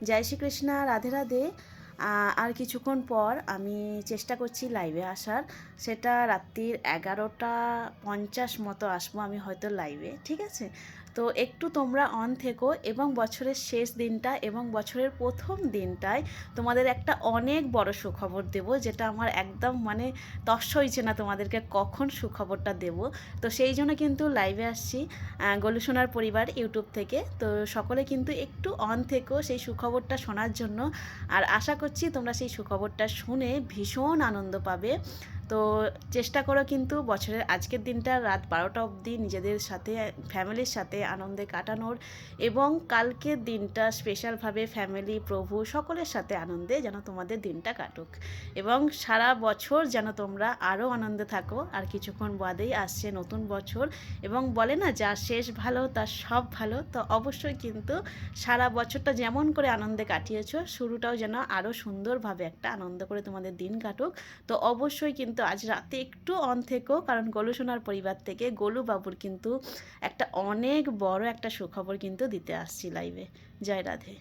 জয় শ্রীকৃষ্ণ, রাধে রাধে। আর কিছুক্ষণ পর আমি চেষ্টা করছি লাইভে আসার। সেটা রাত্রির 11:50 মতো আসবো আমি হয়তো লাইভে, ঠিক আছে? তো একটু তোমরা অন থেকো এবং বছরের শেষ দিনটা এবং বছরের প্রথম দিনটায় তোমাদের একটা অনেক বড় সুখবর দেব, যেটা আমার একদম মানে তস্য হয়েছে না তোমাদেরকে কখন সুখবরটা দেব। তো সেই জন্য কিন্তু লাইভে আসছি গোলুসোনার পরিবার ইউটিউব থেকে। তো সকলে কিন্তু একটু অন থেকো সেই সুখবরটা শোনার জন্য। আর আশা করছি তোমরা সেই সুখবরটা শুনে ভীষণ আনন্দ পাবে। তো চেষ্টা করো কিন্তু বছরের আজকের দিনটা রাত 12টা অবধি নিজেদের সাথে ফ্যামিলির সাথে আনন্দে কাটানোর, এবং কালকের দিনটা স্পেশালভাবে ফ্যামিলি প্রভু সকলের সাথে আনন্দে যেন তোমাদের দিনটা কাটুক, এবং সারা বছর যেন তোমরা আরও আনন্দে থাকো। আর কিছুক্ষণ বাদেই আসছে নতুন বছর, এবং বলে না যার শেষ ভালো তার সব ভালো। তো অবশ্যই কিন্তু সারা বছরটা যেমন করে আনন্দে কাটিয়েছো, শুরুটাও যেন আরও সুন্দরভাবে একটা আনন্দ করে তোমাদের দিন কাটুক। তো অবশ্যই কিন্তু আজ রাতে একটু অন থেকো, কারণ গোলুসোনার পরিবার থেকে গোলু বাবুর কিন্তু একটা অনেক বড় একটা সুখবর কিন্তু দিতে আসছি লাইভে। জয় রাধে।